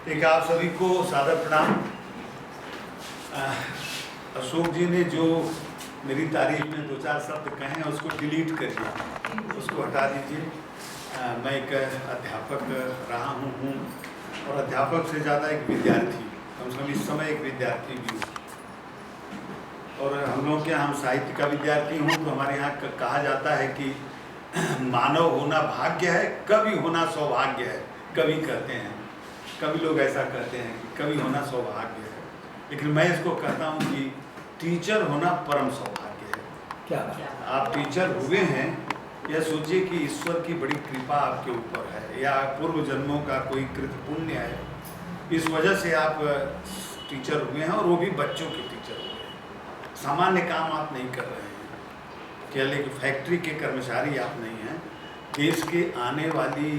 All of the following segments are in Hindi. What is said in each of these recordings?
एक आप सभी को सादर प्रणाम। अशोक जी ने जो मेरी तारीफ में दो चार शब्द कहे हैं उसको डिलीट करिए, उसको हटा दीजिए। मैं एक अध्यापक रहा हूँ और अध्यापक से ज़्यादा एक विद्यार्थी, कम से कम इस समय एक विद्यार्थी भी हूँ। और हम लोग के हम साहित्य का विद्यार्थी हूँ तो हमारे यहाँ कहा जाता है कि मानव होना भाग्य है, कवि होना सौभाग्य है। कवि कहते हैं, कवि लोग ऐसा कहते हैं कि कवि होना सौभाग्य है, लेकिन मैं इसको कहता हूँ कि टीचर होना परम सौभाग्य है। क्या आप टीचर हुए हैं, यह सोचिए कि ईश्वर की बड़ी कृपा आपके ऊपर है या पूर्व जन्मों का कोई कृत पुण्य है, इस वजह से आप टीचर हुए हैं और वो भी बच्चों के टीचर हुए हैं। सामान्य काम आप नहीं कर रहे हैं, केवल एक फैक्ट्री के कर्मचारी आप नहीं हैं, देश के आने वाली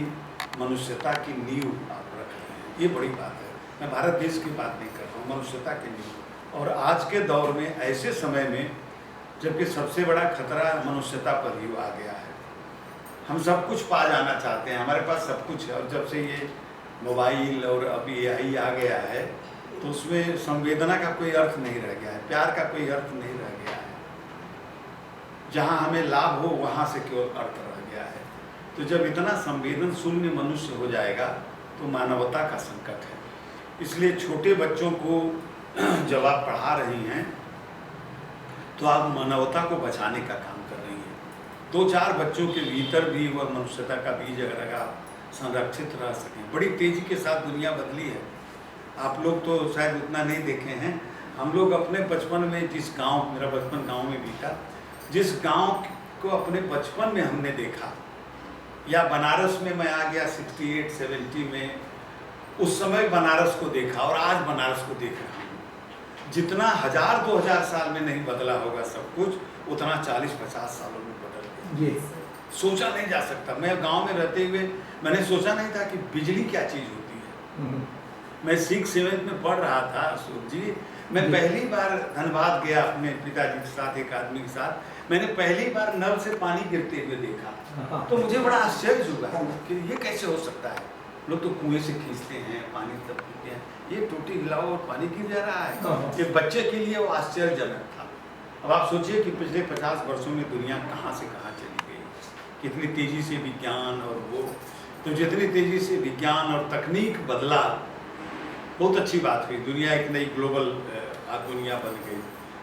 मनुष्यता की नींव आप रख रहे हैं। ये बड़ी बात है। मैं भारत देश की बात नहीं कर रहा हूँ, मनुष्यता की नींव। और आज के दौर में, ऐसे समय में जबकि सबसे बड़ा खतरा मनुष्यता पर ही आ गया है, हम सब कुछ पा जाना चाहते हैं, हमारे पास सब कुछ है। और जब से ये मोबाइल और अब AI आ गया है तो उसमें संवेदना का कोई अर्थ नहीं रह गया है, प्यार का कोई अर्थ नहीं रह गया है। जहाँ हमें लाभ हो वहाँ से केवल अर्थ रह गया है। तो जब इतना संवेदन शून्य मनुष्य हो जाएगा तो मानवता का संकट है। इसलिए छोटे बच्चों को जब आप पढ़ा रही हैं तो आप मानवता को बचाने का काम कर रही हैं। 2-4 बच्चों के भीतर भी वह मनुष्यता का बीज अगर आप संरक्षित रह सकें। बड़ी तेजी के साथ दुनिया बदली है। आप लोग तो शायद उतना नहीं देखे हैं। हम लोग अपने बचपन में जिस गांव, मेरा बचपन गांव में बीता, जिस गांव को अपने बचपन में हमने देखा, या बनारस में मैं आ गया 68-70 में, उस समय बनारस को देखा और आज बनारस को देख रहा हूँ। जितना 1000-2000 साल में नहीं बदला होगा सब कुछ, उतना 40-50 सालों में बदल गया। सोचा नहीं जा सकता। मैं गांव में रहते हुए मैंने सोचा नहीं था कि बिजली क्या चीज़ होती है। मैं 6-7 में पढ़ रहा था अशोक जी, मैं पहली बार धनबाद गया अपने पिताजी के साथ, एक आदमी के साथ। मैंने पहली बार नल से पानी गिरते हुए देखा तो मुझे बड़ा आश्चर्य हुआ कि ये कैसे हो सकता है। लोग तो कुएं से खींचते हैं, पानी तब पीते हैं, ये टूटी हिलाओ और पानी गिर जा रहा है। एक बच्चे के लिए वो आश्चर्यजनक था। अब आप सोचिए कि पिछले 50 वर्षों में दुनिया कहाँ से कहाँ चली गई, कितनी तेज़ी से विज्ञान और वो, तो जितनी तेज़ी से विज्ञान और तकनीक बदला, बहुत अच्छी बात हुई। दुनिया एक नई ग्लोबल दुनिया बन गई,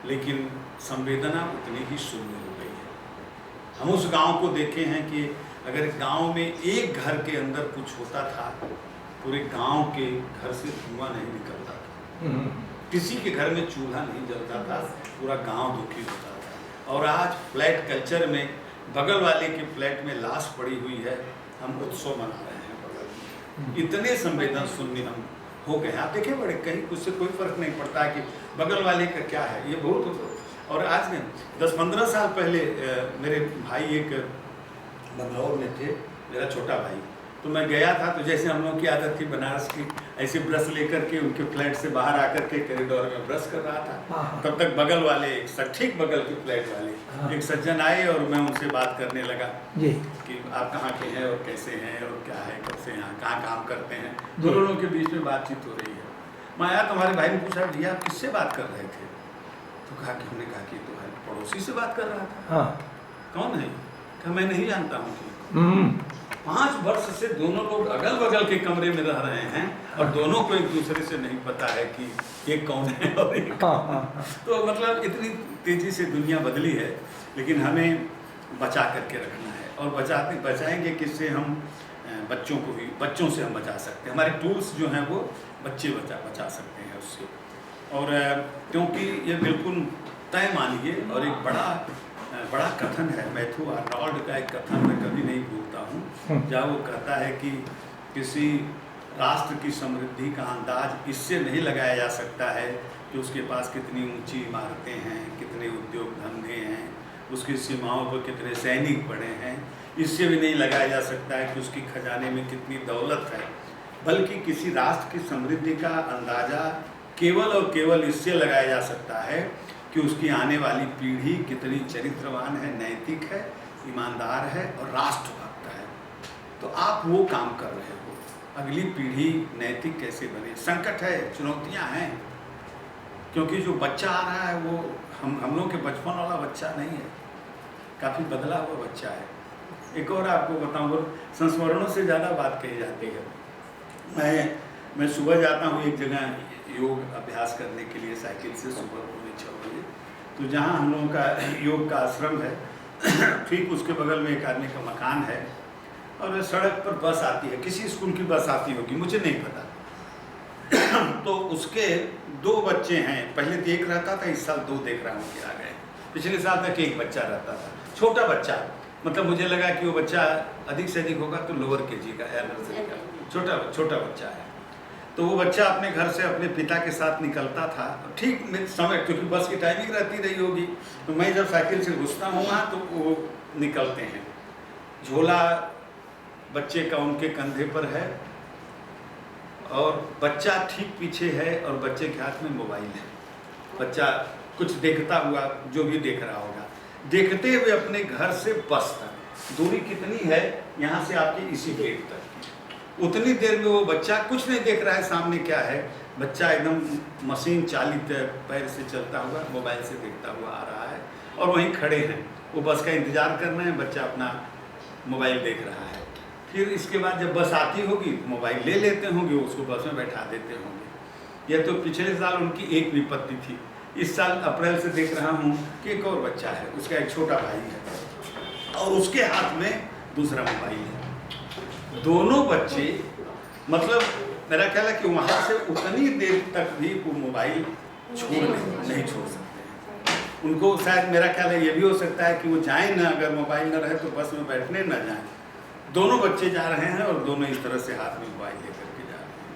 लेकिन संवेदना उतनी ही शून्य हो गई है। हम उस गांव को देखे हैं कि अगर गांव में एक घर के अंदर कुछ होता था, पूरे गांव के घर से धुआं नहीं निकलता था, किसी के घर में चूल्हा नहीं जलता था, पूरा गांव दुखी होता था। और आज फ्लैट कल्चर में बगल वाले के फ्लैट में लाश पड़ी हुई है, हम उत्सव मना रहे हैं बगल में। इतने संवेदन शून्य हम हो गए। आप देखिए, बड़े कहीं उससे कोई फर्क नहीं पड़ता है कि बगल वाले का क्या है, ये बहुत। और आज में 10-15 साल पहले मेरे भाई एक बंगलौर में थे, मेरा छोटा भाई, तो मैं गया था तो जैसे हम लोग की आदत थी बनारस की, ऐसे ब्रश लेकर के उनके फ्लैट से बाहर आकर के कॉरिडोर में ब्रश कर रहा था। तब तक बगल वाले, ठीक बगल के फ्लैट वाले एक सज्जन आए और मैं उनसे बात करने लगा कि आप कहाँ के हैं और कैसे हैं और क्या है, कैसे यहाँ कहाँ काम करते हैं। दोनों के बीच में बातचीत हो रही है। मैं आया तो हमारे भाई ने पूछा, भैया आप किससे बात कर रहे थे? तो कहा कि हमने कहा कि तुम्हारे पड़ोसी से बात कर रहा था। कौन है? कहा मैं नहीं जानता हूँ। 5 वर्ष से दोनों लोग अगल बगल के कमरे में रह रहे हैं और दोनों को एक दूसरे से नहीं पता है कि ये कौन है और ये तो मतलब इतनी तेजी से दुनिया बदली है, लेकिन हमें बचा करके रखना है। और बचाएंगे किससे? हम बच्चों से हम बचा सकते हैं। हमारे टूल्स जो हैं वो बच्चे बचा सकते हैं उससे। और क्योंकि ये बिल्कुल तय मानिए, और एक बड़ा कथन है, मैथ्यू आर्नोल्ड का एक कथन मैं कभी नहीं भूलता हूँ, जहाँ वो कहता है कि किसी राष्ट्र की समृद्धि का अंदाज इससे नहीं लगाया जा सकता है कि उसके पास कितनी ऊंची इमारतें हैं, कितने उद्योग धंधे हैं, उसकी सीमाओं पर कितने सैनिक पड़े हैं। इससे भी नहीं लगाया जा सकता है कि उसकी खजाने में कितनी दौलत है, बल्कि किसी राष्ट्र की समृद्धि का अंदाज़ा केवल और केवल इससे लगाया जा सकता है कि उसकी आने वाली पीढ़ी कितनी चरित्रवान है, नैतिक है, ईमानदार है और राष्ट्रभक्त है। तो आप वो काम कर रहे हो। अगली पीढ़ी नैतिक कैसे बने। संकट है, चुनौतियां हैं, क्योंकि जो बच्चा आ रहा है वो हम लोगों के बचपन वाला बच्चा नहीं है, काफ़ी बदला हुआ बच्चा है। एक और आपको बताऊँ, संस्मरणों से ज़्यादा बात कही जाती है। मैं सुबह जाता हूँ एक जगह योग अभ्यास करने के लिए साइकिल से, सुबह 6 बजे। तो जहाँ हम लोगों का योग का आश्रम है ठीक उसके बगल में एक आदमी का मकान है, और सड़क पर बस आती है, किसी स्कूल की बस आती होगी, मुझे नहीं पता। तो उसके 2 बच्चे हैं, पहले तो एक रहता था, इस साल 2 देख रहा हूँ कि आ गए। पिछले साल तक एक बच्चा रहता था, छोटा बच्चा, मतलब मुझे लगा कि वो बच्चा अधिक से अधिक होगा तो लोअर केजी का या नर्सरी का, छोटा बच्चा है। तो वो बच्चा अपने घर से अपने पिता के साथ निकलता था, ठीक समय, क्योंकि बस की टाइमिंग रहती रही होगी। तो मैं जब साइकिल से घुसता हूँ वहाँ, तो वो निकलते हैं, झोला बच्चे का उनके कंधे पर है, और बच्चा ठीक पीछे है, और बच्चे के हाथ में मोबाइल है। बच्चा कुछ देखता हुआ, जो भी देख रहा होगा, देखते हुए अपने घर से बस तक दूरी कितनी है, यहाँ से आपके इसी गेट तक, उतनी देर में वो बच्चा कुछ नहीं देख रहा है सामने क्या है, बच्चा एकदम मशीन चालित पैर से चलता हुआ मोबाइल से देखता हुआ आ रहा है, और वहीं खड़े हैं, वो बस का इंतजार कर रहे हैं, बच्चा अपना मोबाइल देख रहा है। फिर इसके बाद जब बस आती होगी, मोबाइल ले लेते होंगे, उसको बस में बैठा देते होंगे। यह तो पिछले साल उनकी एक विपत्ति थी। इस साल अप्रैल से देख रहा हूँ कि एक और बच्चा है, उसका एक छोटा भाई है, और उसके हाथ में दूसरा मोबाइल है। दोनों बच्चे, मतलब मेरा ख्याल है कि वहाँ से उतनी देर तक भी वो मोबाइल नहीं छोड़ सकते। उनको शायद, मेरा ख्याल है ये भी हो सकता है कि वो जाएं ना, अगर मोबाइल ना रहे तो बस में बैठने ना जाएं। दोनों बच्चे जा रहे हैं, और दोनों इस तरह से हाथ में मोबाइल लेकर के जा रहे हैं।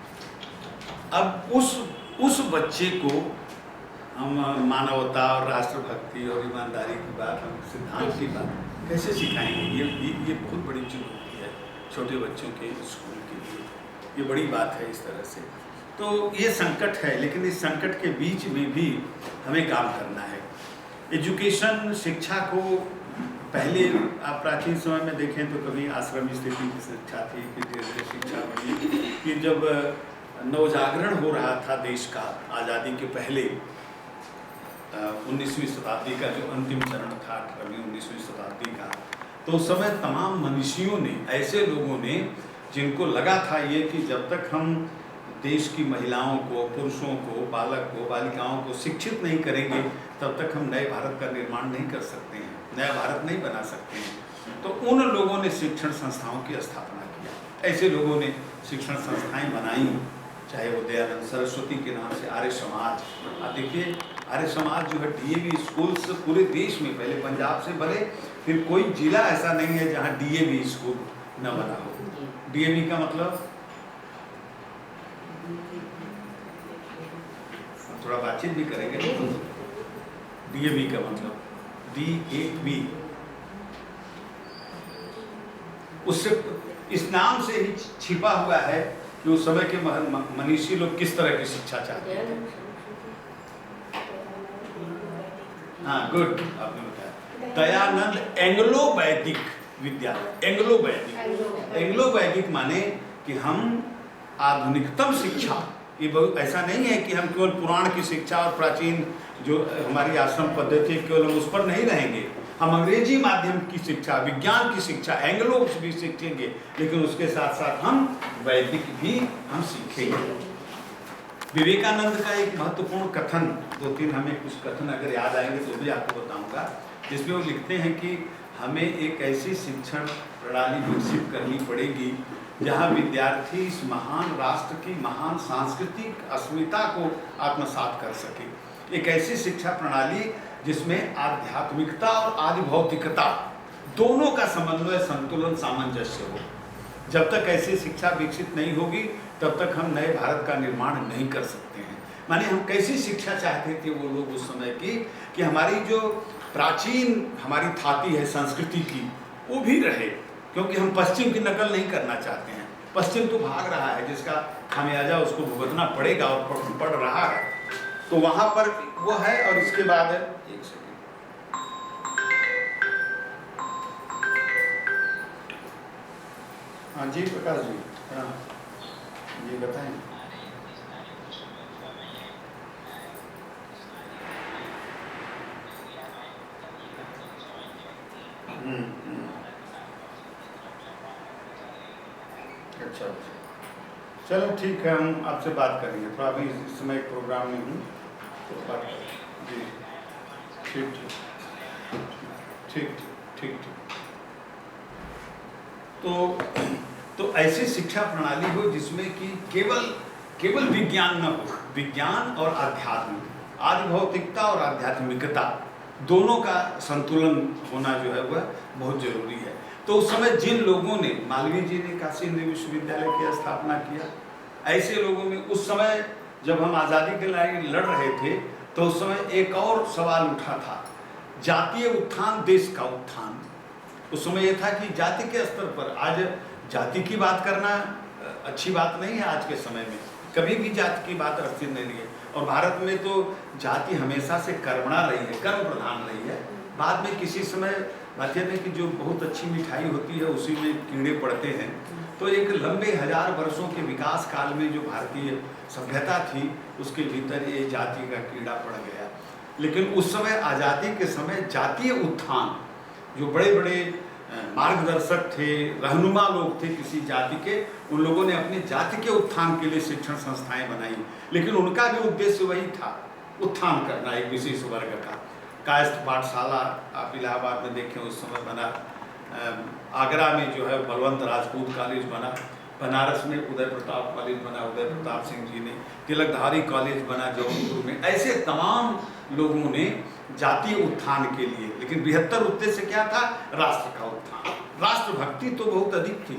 अब उस बच्चे को हम मानवता और राष्ट्रभक्ति और ईमानदारी की बात, हम सिद्धांत की बात कैसे सिखाएंगे? ये बहुत बड़ी चुनौती है छोटे बच्चों के स्कूल के लिए, ये बड़ी बात है इस तरह से। तो ये संकट है, लेकिन इस संकट के बीच में भी हमें काम करना है। एजुकेशन, शिक्षा को, पहले आप प्राचीन समय में देखें तो कभी आश्रम स्थिति की शिक्षा थी, फिर धीरे शिक्षा बनी। फिर जब नवजागरण हो रहा था देश का, आज़ादी के पहले 19वीं शताब्दी का जो अंतिम चरण था, 18वीं 19वीं शताब्दी का, तो उस समय तमाम मनीषियों ने, ऐसे लोगों ने जिनको लगा था ये कि जब तक हम देश की महिलाओं को, पुरुषों को, बालक को, बालिकाओं को शिक्षित नहीं करेंगे, तब तक हम नए भारत का निर्माण नहीं कर सकते हैं, नया भारत नहीं बना सकते हैं। तो उन लोगों ने शिक्षण संस्थाओं की स्थापना किया। ऐसे लोगों ने शिक्षण संस्थाएं बनाई, चाहे वो दयानंद सरस्वती के नाम से आर्य समाज। आप देखिए, आर्य समाज जो है डीएवी स्कूल्स पूरे देश में, पहले पंजाब से बने, फिर कोई जिला ऐसा नहीं है जहाँ डीएवी स्कूल न बना हो। डीएवी का मतलब, थोड़ा बातचीत भी करेंगे। डीएवी का मतलब DAV, उससे, इस नाम से ही छिपा हुआ है कि उस समय के मनीषी लोग किस तरह की शिक्षा चाहते थे। हाँ, गुड, आपने बताया। दयानंद एंग्लो वैदिक विद्यालय, एंग्लो वैदिक माने कि हम आधुनिकतम शिक्षा, ये बहुत ऐसा नहीं है कि हम केवल पुराण की शिक्षा और प्राचीन जो हमारी आश्रम पद्धति केवल हम उस पर नहीं रहेंगे। हम अंग्रेजी माध्यम की शिक्षा, विज्ञान की शिक्षा, एंग्लो भी सीखेंगे, लेकिन उसके साथ साथ हम वैदिक भी हम सीखेंगे। विवेकानंद का एक महत्वपूर्ण कथन, 2-3 हमें कुछ कथन अगर याद आएंगे तो भी आपको बताऊंगा, जिसमें वो लिखते हैं कि हमें एक ऐसी शिक्षण प्रणाली विकसित करनी पड़ेगी जहाँ विद्यार्थी इस महान राष्ट्र की महान सांस्कृतिक अस्मिता को आत्मसात कर सके। एक ऐसी शिक्षा प्रणाली जिसमें आध्यात्मिकता और आदिभौतिकता दोनों का समन्वय, संतुलन, सामंजस्य हो। जब तक ऐसी शिक्षा विकसित नहीं होगी तब तक हम नए भारत का निर्माण नहीं कर सकते हैं। माने हम कैसी शिक्षा चाहते थे वो लोग उस समय की, कि हमारी जो प्राचीन हमारी थाती है संस्कृति की, वो भी रहे, क्योंकि हम पश्चिम की नकल नहीं करना चाहते हैं। पश्चिम तो भाग रहा है, जिसका खामियाजा उसको भुगतना पड़ेगा और पड़ रहा है, तो वहाँ पर वो है। और इसके बाद, एक सेकंड, हाँ जी प्रकाश जी, हाँ जी बताएं। अच्छा अच्छा, चलो ठीक है, हम आपसे बात करेंगे। तो अभी इस समय एक प्रोग्राम में हूँ, तो बात करेंगे। जी ठीक ठीक ठीक ठीक ठीक। तो ऐसी शिक्षा प्रणाली हो जिसमें कि केवल विज्ञान न हो, विज्ञान और आध्यात्म, आदि भौतिकता और आध्यात्मिकता दोनों का संतुलन होना जो है वह बहुत जरूरी है। तो उस समय जिन लोगों ने, मालवीय जी ने काशी हिंदू विश्वविद्यालय की स्थापना किया, ऐसे लोगों में उस समय जब हम आज़ादी के लिए लड़ रहे थे तो उस समय एक और सवाल उठा था, जातीय उत्थान, देश का उत्थान। उस समय यह था कि जाति के स्तर पर, आज जाति की बात करना अच्छी बात नहीं है आज के समय में, कभी भी जाति की बात अस्थिर नहीं है। और भारत में तो जाति हमेशा से कर्मणा रही है, कर्म प्रधान रही है। बाद में किसी समय बात यह है कि जो बहुत अच्छी मिठाई होती है उसी में कीड़े पड़ते हैं। तो एक लंबे 1000 वर्षों के विकास काल में जो भारतीय सभ्यता थी उसके भीतर ये जाति का कीड़ा पड़ गया। लेकिन उस समय आज़ादी के समय जातीय उत्थान, जो बड़े बड़े मार्गदर्शक थे, रहनुमा लोग थे किसी जाति के, उन लोगों ने अपनी जाति के उत्थान के लिए शिक्षण संस्थाएं बनाई। लेकिन उनका भी उद्देश्य वही था, उत्थान करना एक विशेष वर्ग का। कायस्थ पाठशाला आप इलाहाबाद में देखें उस समय बना, आगरा में जो है बलवंत राजपूत कॉलेज बना, बनारस में उदय प्रताप कॉलेज बना, उदय प्रताप सिंह जी ने, तिलकधारी कॉलेज बना जौनपुर में। ऐसे तमाम लोगों ने जातीय उत्थान के लिए, लेकिन बृहत्तर उद्देश्य क्या था? राष्ट्र का उत्थान। राष्ट्र भक्ति तो बहुत अधिक थी।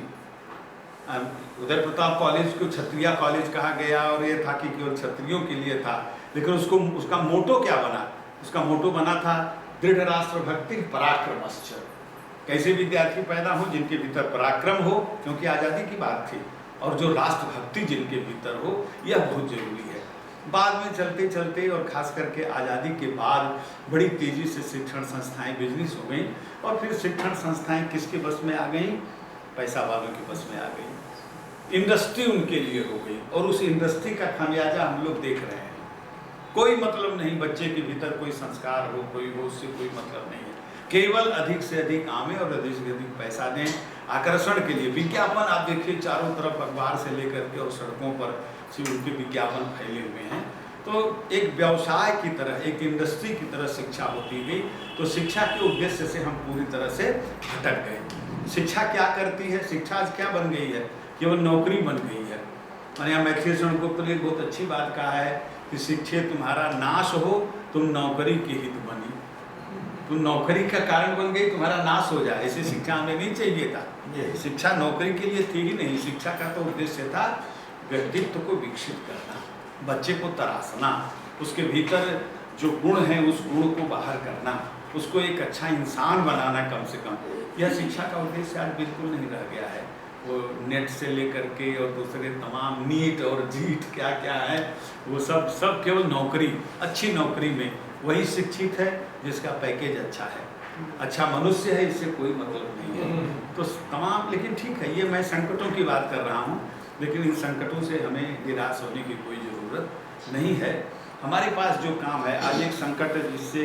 उदय प्रताप कॉलेज को क्षत्रिय कॉलेज कहा गया और ये था कि केवल क्षत्रियों के लिए था, लेकिन उसका मोटो क्या बना? उसका मोटो बना था दृढ़ राष्ट्र भक्ति पराक्रमश्च। कैसे विद्यार्थी पैदा हो जिनके भीतर पराक्रम हो, क्योंकि आज़ादी की बात थी, और जो राष्ट्र भक्ति जिनके भीतर हो, यह बहुत जरूरी है। बाद में चलते चलते और खास करके आज़ादी के बाद बड़ी तेज़ी से शिक्षण संस्थाएं बिजनेस हो गई, और फिर शिक्षण संस्थाएं किसके बस में आ गई? पैसा वालों के बस में आ गई। इंडस्ट्री उनके लिए हो गई, और उस इंडस्ट्री का खामियाजा हम लोग देख रहे हैं। कोई मतलब नहीं बच्चे के भीतर कोई संस्कार हो, कोई हो, उससे कोई मतलब नहीं है। केवल अधिक से अधिक आमें और अधिक से अधिक पैसा दें आकर्षण के लिए। विज्ञापन आप देखिए चारों तरफ, अखबार से लेकर के और सड़कों पर सिर्फ उनके विज्ञापन फैले हुए हैं। तो एक व्यवसाय की तरह, एक इंडस्ट्री की तरह शिक्षा होती गई। तो शिक्षा के उद्देश्य से हम पूरी तरह से भटक गए। शिक्षा क्या करती है? शिक्षा आज क्या बन गई है? केवल नौकरी बन गई है। और यहाँ मैथिली शरण गुप्त ने बहुत अच्छी बात कहा है कि शिक्षे तुम्हारा नाश हो, तुम नौकरी के हित बनी। तुम नौकरी का कारण बन गई, तुम्हारा नाश हो जाए, ऐसी शिक्षा हमें नहीं चाहिए था। शिक्षा नौकरी के लिए थी ही नहीं। शिक्षा का तो उद्देश्य था व्यक्तित्व को विकसित करना, बच्चे को तराशना, उसके भीतर जो गुण है उस गुण को बाहर करना, उसको एक अच्छा इंसान बनाना कम से कम। यह शिक्षा का उद्देश्य आज बिल्कुल नहीं रह गया है। वो नेट से लेकर के और दूसरे तमाम नीट और जीट क्या क्या है, वो सब केवल नौकरी, अच्छी नौकरी में वही शिक्षित है जिसका पैकेज अच्छा है, अच्छा मनुष्य है, इससे कोई मतलब नहीं है। तो तमाम, लेकिन ठीक है, ये मैं संकटों की बात कर रहा हूँ, लेकिन इन संकटों से हमें निराश होने की कोई ज़रूरत नहीं है। हमारे पास जो काम है, आज एक संकट है जिससे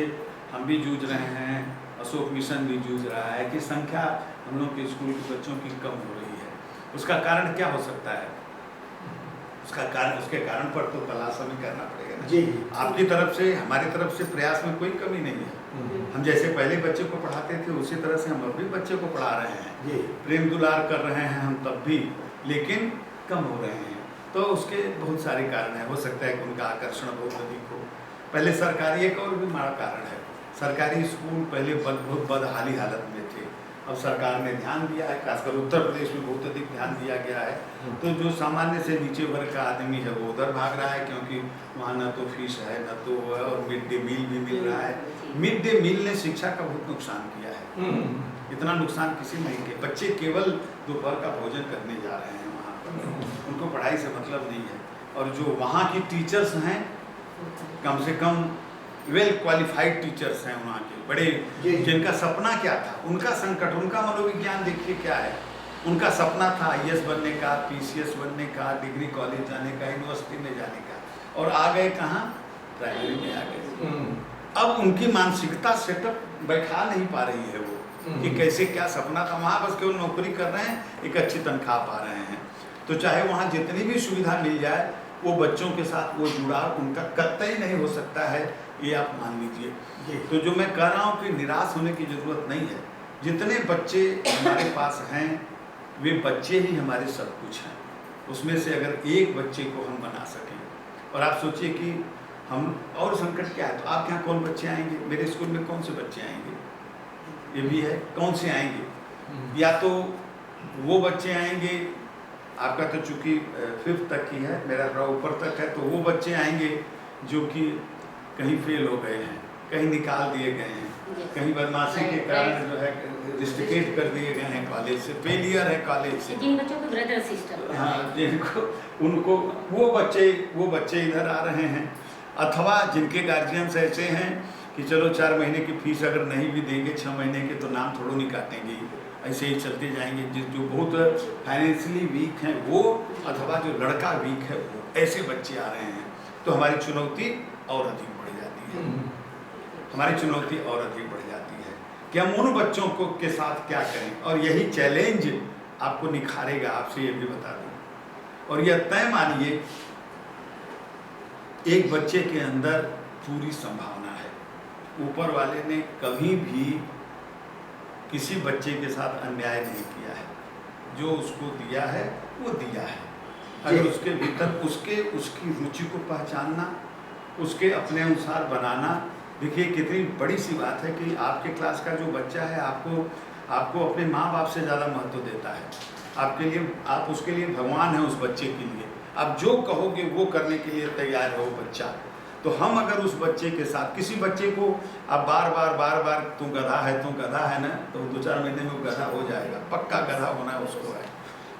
हम भी जूझ रहे हैं, अशोक मिशन भी जूझ रहा है कि संख्या हम लोग के स्कूल के बच्चों की कम हो रही है। उसका कारण क्या हो सकता है? उसके कारण पर तो तलाश हमें करना पड़ेगा ना जी। आपकी तरफ से, हमारी तरफ से प्रयास में कोई कमी नहीं है। हम जैसे पहले बच्चे को पढ़ाते थे उसी तरह से हम अब भी बच्चे को पढ़ा रहे हैं जी। प्रेम दुलार कर रहे हैं हम तब भी, लेकिन कम हो रहे हैं। तो उसके बहुत सारे कारण हैं। हो सकता है कि उनका आकर्षण बहुत अधिक हो। पहले सरकारी, एक और भी बड़ा कारण है, सरकारी स्कूल पहले बहुत बदहाली हालत में थे। अब सरकार ने ध्यान दिया है, खासकर उत्तर प्रदेश में बहुत अधिक ध्यान दिया गया है। तो जो सामान्य से नीचे वर्ग का आदमी है वो उधर भाग रहा है, क्योंकि वहाँ न तो फीस है न तो है, और मिड डे मील भी मिल रहा है। मिड डे मील ने शिक्षा का बहुत नुकसान किया है। इतना नुकसान किसी नहीं किया। बच्चे केवल दोपहर का भोजन करने जा रहे हैं वहाँ पर, उनको पढ़ाई से मतलब नहीं है। और जो वहाँ की टीचर्स हैं, कम से कम वेल क्वालिफाइड टीचर्स हैं वहाँ के, बड़े, जिनका सपना क्या था, उनका संकट, उनका मनोविज्ञान देखिए क्या है। उनका सपना था IAS बनने का, PCS बनने का, डिग्री कॉलेज जाने का, यूनिवर्सिटी में जाने का, और आ गए कहाँ? प्राइमरी में आ गए। अब उनकी मानसिकता सेटअप बैठा नहीं पा रही है वो कि कैसे क्या सपना था। वहाँ बस केवल नौकरी कर रहे हैं, एक अच्छी तनख्वाह पा रहे हैं। तो चाहे वहाँ जितनी भी सुविधा मिल जाए, वो बच्चों के साथ वो जुड़ाव उनका कतई नहीं हो सकता है, ये आप मान लीजिए। तो जो मैं कह रहा हूँ कि निराश होने की ज़रूरत नहीं है। जितने बच्चे हमारे पास हैं, वे बच्चे ही हमारे सब कुछ हैं। उसमें से अगर एक बच्चे को हम बना सकें, और आप सोचिए कि हम, और संकट क्या है, तो आपके यहाँ कौन बच्चे आएंगे? मेरे स्कूल में कौन से बच्चे आएंगे? ये भी है, कौन से आएंगे? या तो वो बच्चे आएंगे, आपका तो चूँकि 5th तक ही है, मेरा थोड़ा ऊपर तक है, तो वो बच्चे आएंगे जो कि कहीं फेल हो गए हैं, कहीं निकाल दिए गए हैं, कहीं बदमाशी के कारण जो है रिस्ट्रिकेट कर दिए गए हैं कॉलेज से, फेलियर है कॉलेज से, जिन बच्चों को ब्रदर सिस्टर, हाँ, जिनको उनको वो बच्चे इधर आ रहे हैं। अथवा जिनके गार्जियंस ऐसे हैं कि चलो 4 महीने की फीस अगर नहीं भी देंगे 6 महीने के, तो नाम थोड़ो नहीं काटेंगे, ऐसे ही चलते जाएंगे। जो बहुत फाइनेंशियली वीक हैं वो, अथवा जो लड़का वीक है वो, ऐसे बच्चे आ रहे हैं। तो हमारी चुनौती और अधिक बढ़ जाती है, हमारी चुनौती और अधिक बढ़ जाती है कि हम उन बच्चों को के साथ क्या करें। और यही चैलेंज आपको निखारेगा, आपसे ये भी बता दूँ। और यह तय मानिए, एक बच्चे के अंदर पूरी संभावना है। ऊपर वाले ने कभी भी किसी बच्चे के साथ अन्याय नहीं किया है। जो उसको दिया है वो दिया है। अगर उसके भीतर उसकी रुचि को पहचानना, उसके अपने अनुसार बनाना। देखिए कितनी बड़ी सी बात है कि आपके क्लास का जो बच्चा है आपको अपने माँ बाप से ज़्यादा महत्व देता है। आपके लिए, आप उसके लिए भगवान हैं उस बच्चे के लिए। आप जो कहोगे वो करने के लिए तैयार है वो बच्चा। तो हम अगर उस बच्चे के साथ, किसी बच्चे को आप बार बार तू गधा है ना, तो 2-4 महीने में वो गधा हो जाएगा, पक्का गधा होना उसको है।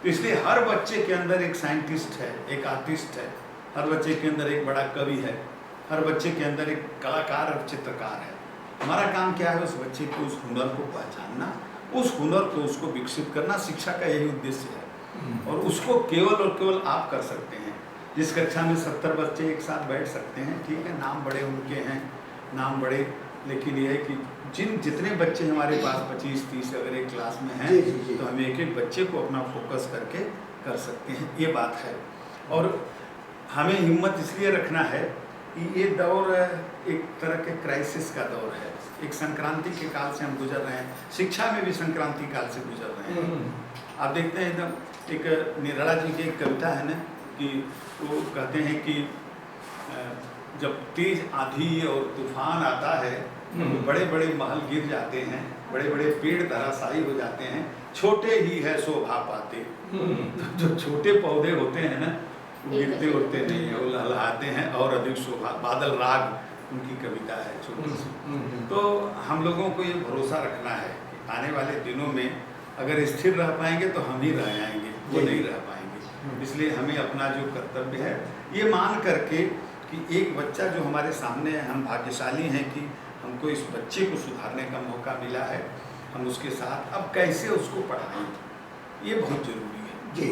तो इसलिए हर बच्चे के अंदर एक साइंटिस्ट है, एक आर्टिस्ट है, हर बच्चे के अंदर एक बड़ा कवि है, हर बच्चे के अंदर एक कलाकार और चित्रकार है। हमारा काम क्या है? उस बच्चे को, उस हुनर को पहचानना, उस हुनर को उसको विकसित करना। शिक्षा का यही उद्देश्य है। और उसको केवल और केवल आप कर सकते हैं। जिस कक्षा में 70 बच्चे एक साथ बैठ सकते हैं, ठीक है, नाम बड़े उनके हैं, नाम बड़े, लेकिन यह है कि जितने बच्चे हमारे पास 25-30 अगर एक क्लास में हैं, तो हम एक बच्चे को अपना फोकस करके कर सकते हैं, ये बात है। और हमें हिम्मत इसलिए रखना है कि ये दौर एक तरह के क्राइसिस का दौर है। एक संक्रांति के काल से हम गुजर रहे हैं, शिक्षा में भी संक्रांति काल से गुजर रहे हैं। आप देखते हैं एकदम, एक निराला जी की एक कविता है ना, कि वो कहते हैं कि जब तेज आंधी और तूफान आता है तो बड़े बड़े महल गिर जाते हैं, बड़े बड़े पेड़ धराशायी हो जाते हैं, छोटे ही है शोभा पाते। तो जो छोटे पौधे होते हैं ना, वो गिरते उड़ते नहीं है, वो लहलहाते हैं और अधिक शोभा। बादल राग उनकी कविता है छोटी सी। तो हम लोगों को ये भरोसा रखना है कि आने वाले दिनों में अगर स्थिर रह पाएंगे तो हम ही रह जाएंगे, वो नहीं रह पाएंगे। इसलिए हमें अपना जो कर्तव्य है, ये मान करके कि एक बच्चा जो हमारे सामने है, हम भाग्यशाली हैं कि हमको इस बच्चे को सुधारने का मौका मिला है। हम उसके साथ अब कैसे उसको पढ़ाएं, ये बहुत ज़रूरी है जी।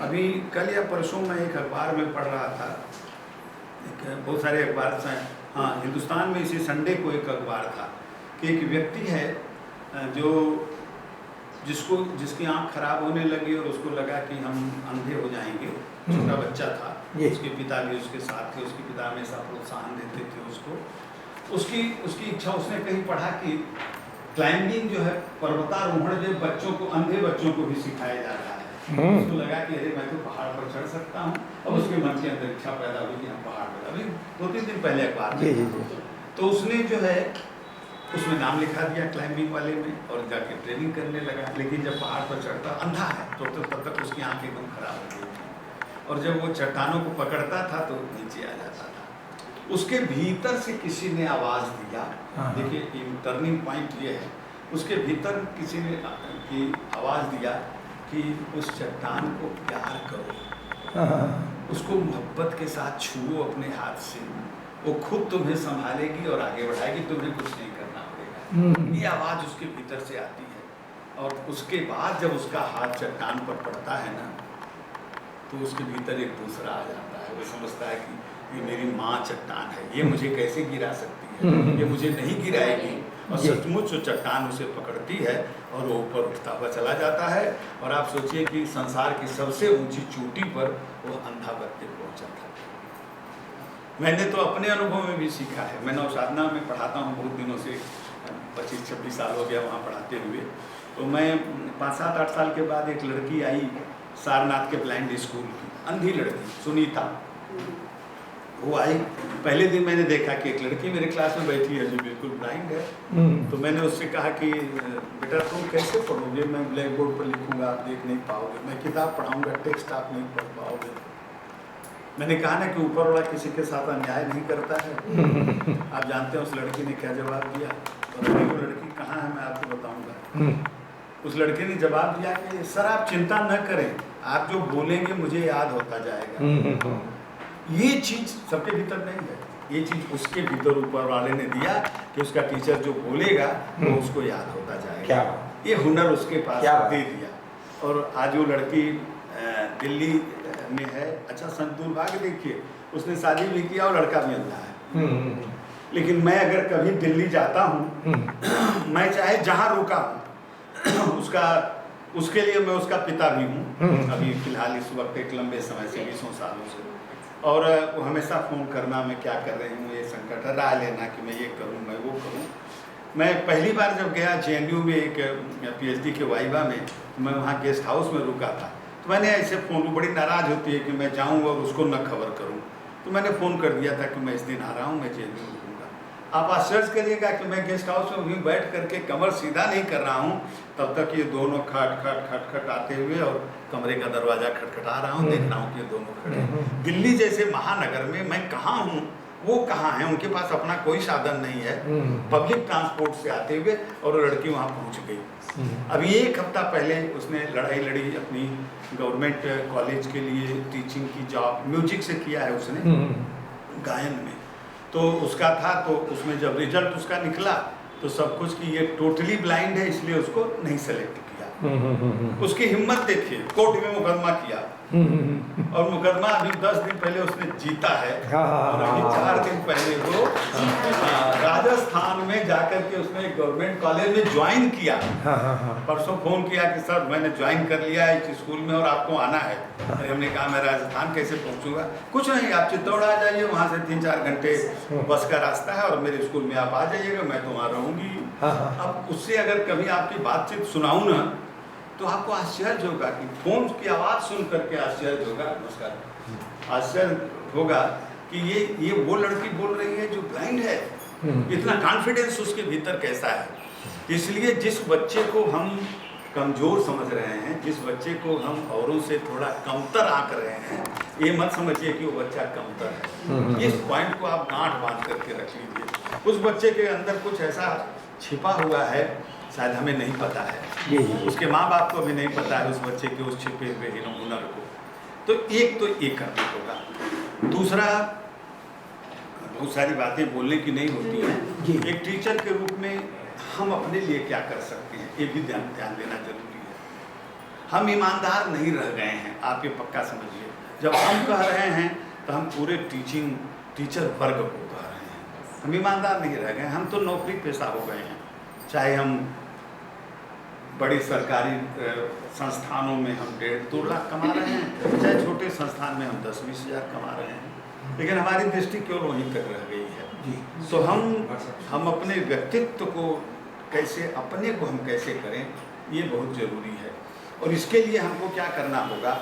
अभी कल या परसों मैं एक अखबार में पढ़ रहा था, बहुत सारे अखबार हैं, हाँ, हिंदुस्तान में इसी संडे को एक अखबार था कि एक व्यक्ति है जिसकी आंख खराब होने लगी और उसको लगा कि हम अंधे हो जाएंगे। छोटा बच्चा था, उसके पिता भी उसके साथ थे, उसके पिता हमेशा प्रोत्साहन देते थे उसको। उसकी इच्छा, उसने कहीं पढ़ा कि क्लाइंबिंग जो है, पर्वतारोहण जो बच्चों को, अंधे बच्चों को भी सिखाया जा रहा है। उसको लगा कि अरे मैं तो पहाड़ पर चढ़ सकता हूँ। अब उसके मन के अंदर इच्छा पैदा हुई कि हम पहाड़ पर, अभी 2-3 दिन पहले अखबार में। तो उसने जो है उसमें नाम लिखा दिया क्लाइंबिंग वाले में और जाके ट्रेनिंग करने लगा। लेकिन जब पहाड़ पर चढ़ता, अंधा है तो तब तक उसकी आंखें एकदम खराब हो गई थी, और जब वो चट्टानों को पकड़ता था तो नीचे आ जाता था। उसके भीतर से किसी ने आवाज़ दिया, देखिए टर्निंग पॉइंट ये है, उसके भीतर किसी ने आवाज़ दिया कि उस चट्टान को प्यार करो, उसको मोहब्बत के साथ छुओ अपने हाथ से, वो खुद तुम्हें संभालेगी और आगे बढ़ाएगी, तुम्हें कुछ नहीं करना पड़ेगा। ये आवाज़ उसके भीतर से आती है। और उसके बाद जब उसका हाथ चट्टान पर पड़ता है ना, तो उसके भीतर एक दूसरा आ जाता है। वो समझता है कि ये मेरी माँ चट्टान है, ये मुझे कैसे गिरा सकती है, ये मुझे नहीं गिराएगी। और सचमुच जो चट्टान उसे पकड़ती है और वो ऊपर उठता हुआ चला जाता है। और आप सोचिए कि संसार की सबसे ऊंची चोटी पर वो अंधा व्यक्ति पहुंचा था। मैंने तो अपने अनुभव में भी सीखा है। मैं नवसाधना में पढ़ाता हूँ बहुत दिनों से, 25-26 साल हो गया वहाँ पढ़ाते हुए। तो मैं 5-7-8 साल के बाद एक लड़की आई सारनाथ के ब्लाइंड स्कूल की, अंधी लड़की सुनीता। वो आई, पहले दिन मैंने देखा कि एक लड़की मेरे क्लास में बैठी है जो बिल्कुल ब्लाइंड है। तो मैंने उससे कहा कि बेटा तुम कैसे पढ़ोगे, मैं ब्लैक बोर्ड पर लिखूंगा आप देख नहीं पाओगे, मैं किताब पढ़ाऊंगा टेक्स्ट आप नहीं पढ़ पाओगे। मैंने कहा ना कि ऊपर वाला किसी के साथ अन्याय नहीं करता है। आप जानते हैं उस लड़की ने क्या जवाब दिया? और अभी वो लड़की कहाँ है मैं आपको बताऊंगा। उस लड़के ने जवाब दिया कि सर आप चिंता न करें, आप जो बोलेंगे मुझे याद होता जाएगा। ये चीज सबके भीतर नहीं है, ये चीज उसके भीतर ऊपर वाले ने दिया कि उसका टीचर जो बोलेगा वो उसको याद होता जाएगा। ये हुनर उसके पास दे दिया। और आज वो लड़की दिल्ली में है। अच्छा दुर्भाग्य देखिए, उसने शादी भी किया और लड़का भी अंधा है। लेकिन मैं अगर कभी दिल्ली जाता हूँ, मैं चाहे जहाँ रुका हूँ उसके लिए मैं उसका पिता भी हूँ। अभी फिलहाल इस वक्त एक लंबे समय से 20 सालों से। और वो हमेशा फ़ोन करना मैं क्या कर रही हूँ, ये संकट है, राय लेना कि मैं ये करूँ मैं वो करूँ। मैं पहली बार जब गया JNU में एक PhD के वाइवा में, मैं वहाँ गेस्ट हाउस में रुका था। तो मैंने ऐसे फ़ोन, बड़ी नाराज़ होती है कि मैं जाऊँ और उसको न खबर करूँ। तो मैंने फ़ोन कर दिया था कि मैं इस दिन आ रहा हूँ, मैं JNU में रुकूँगा। आप आश्चर्य करिएगा कि मैं गेस्ट हाउस में वहीं बैठ करके कमर सीधा नहीं कर रहा हूँ, तब तक ये दोनों खट आते हुए और कमरे का दरवाज़ा खटखटा रहा हूँ, देख रहा हूँ कि ये दोनों खड़े। दिल्ली जैसे महानगर में मैं कहाँ हूँ, वो कहाँ है, उनके पास अपना कोई साधन नहीं है, पब्लिक ट्रांसपोर्ट से आते हुए, और वो लड़की वहाँ पहुँच गई। अभी 1 हफ्ता पहले उसने लड़ाई लड़ी अपनी गवर्नमेंट कॉलेज के लिए, टीचिंग की जॉब, म्यूजिक से किया है उसने, गायन में। तो उसका था, तो उसमें जब रिजल्ट उसका निकला तो सब कुछ कि ये टोटली ब्लाइंड है, इसलिए उसको नहीं सेलेक्ट किया। उसकी हिम्मत देखिए, कोर्ट में मुकदमा किया और मुकदमा अभी 10 दिन पहले उसने जीता है। और अभी 4 दिन पहले वो राजस्थान में जाकर के उसने गवर्नमेंट कॉलेज में ज्वाइन किया। परसों फ़ोन किया कि सर मैंने ज्वाइन कर लिया है इस स्कूल में और आपको आना है। अरे हमने कहा मैं राजस्थान कैसे पहुंचूंगा? कुछ नहीं, आप चित्तौड़ आ जाइए, वहाँ से 3-4 घंटे बस का रास्ता है और मेरे स्कूल में आप आ जाइएगा, मैं तो वहाँ रहूँगी। अब उससे अगर कभी आपकी बातचीत सुनाऊँ ना, तो आपको आश्चर्य होगा कि फोन की आवाज़ सुन करके आश्चर्य होगा, नमस्कार, आश्चर्य होगा कि ये वो लड़की बोल रही है जो ब्लाइंड है। इतना कॉन्फिडेंस उसके भीतर कैसा है? इसलिए जिस बच्चे को हम कमज़ोर समझ रहे हैं, जिस बच्चे को हम औरों से थोड़ा कमतर आंक रहे हैं, ये मत समझिए कि वो बच्चा कमतर है। इस पॉइंट को आप गांठ बांध करके रख लीजिए। उस बच्चे के अंदर कुछ ऐसा छिपा हुआ है, शायद हमें नहीं पता है, उसके माँ बाप को भी नहीं पता है उस बच्चे के उस छिपे हुए हुनर को। तो एक करना होगा। दूसरा, बहुत सारी बातें बोलने की नहीं होती हैं। एक टीचर के रूप में हम अपने लिए क्या कर सकते हैं, ये भी ध्यान देना जरूरी है। हम ईमानदार नहीं रह गए हैं, आप ये पक्का समझिए। जब हम कह रहे हैं तो हम पूरे टीचर वर्ग को कह रहे हैं। हम ईमानदार नहीं रह गए, हम तो नौकरी पेशा हो गए हैं। चाहे हम बड़ी सरकारी संस्थानों में हम 1.5-2 लाख कमा रहे हैं, चाहे छोटे संस्थान में हम 10-20 हज़ार कमा रहे हैं, लेकिन हमारी दृष्टि केवल वहीं तक रह गई है। तो हम अपने व्यक्तित्व को कैसे, अपने को हम कैसे करें, ये बहुत ज़रूरी है। और इसके लिए हमको क्या करना होगा?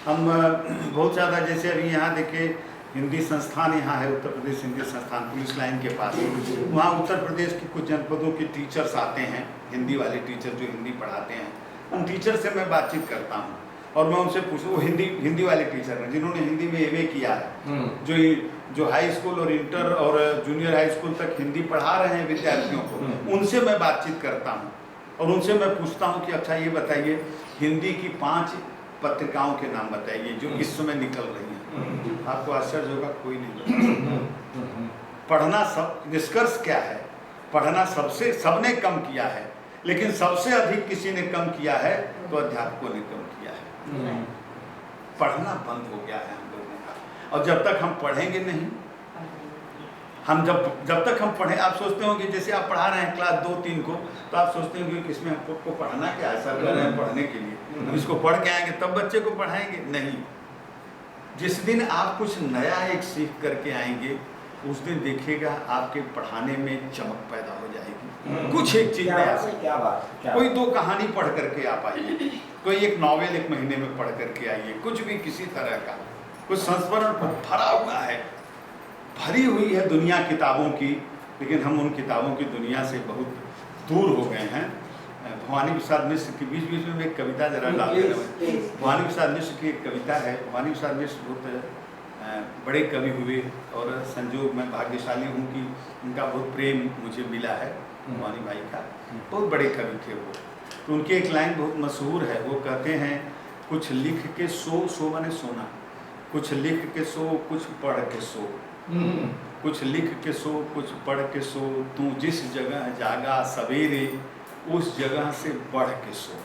हम बहुत ज़्यादा, जैसे अभी यहाँ देखिए हिंदी संस्थान यहाँ है, उत्तर प्रदेश हिंदी संस्थान पुलिस लाइन के पास, वहाँ उत्तर प्रदेश के कुछ जनपदों के टीचर्स आते हैं, हिंदी वाले टीचर जो हिंदी पढ़ाते हैं, उन टीचर से मैं बातचीत करता हूँ और मैं उनसे पूछूँ, वो हिंदी वाले टीचर हैं जिन्होंने हिंदी में MA किया है, जो हाई स्कूल और इंटर और जूनियर हाई स्कूल तक हिंदी पढ़ा रहे हैं विद्यार्थियों को, उनसे मैं बातचीत करता हूँ और उनसे मैं पूछता हूँ कि अच्छा ये बताइए, हिंदी की 5 पत्रिकाओं के नाम बताइए जो इस समय निकल रही हैं। आपको आश्चर्य होगा, कोई नहीं। पढ़ना सब, निष्कर्ष क्या है? पढ़ना सबने कम किया है, लेकिन सबसे अधिक किसी ने कम किया है तो अध्यापकों ने कम किया है। पढ़ना बंद हो गया है हम लोगों का। और जब तक हम पढ़ेंगे नहीं, हम जब तक हम पढ़ें, आप सोचते हो कि जैसे आप पढ़ा रहे हैं क्लास 2-3 को, तो आप सोचते हो कि इसमें हमको पढ़ना क्या है, सर कर रहे हैं पढ़ने के लिए, हम इसको पढ़ के आएंगे तब बच्चे को पढ़ाएंगे। नहीं, जिस दिन आप कुछ नया एक सीख करके आएंगे उस दिन देखिएगा आपके पढ़ाने में चमक पैदा हो जाएगी। कुछ एक चीज नया, क्या बात, कोई 2 कहानी पढ़ करके आप आइए, कोई एक नॉवेल 1 महीने में पढ़ करके आइए, कुछ भी किसी तरह का कुछ संस्मरण भरा हुआ है, भरी हुई है दुनिया किताबों की, लेकिन हम उन किताबों की दुनिया से बहुत दूर हो गए हैं। भवानी प्रसाद मिश्र की बीच बीच में एक कविता जरा डाल देना। भवानी प्रसाद मिश्र की एक कविता है। भवानी प्रसाद मिश्र बहुत बड़े कवि हुए और संजोग मैं भाग्यशाली हूँ कि उनका बहुत प्रेम मुझे मिला है, भवानी भाई का। बहुत बड़े कवि थे वो। तो उनकी एक लाइन बहुत मशहूर है, वो कहते हैं कुछ लिख के सो, सो माने सोना, कुछ लिख के सो कुछ पढ़ के सो, कुछ लिख के सो कुछ पढ़ के सो, तू जिस जगह जागा सवेरे उस जगह से बढ़ के सो।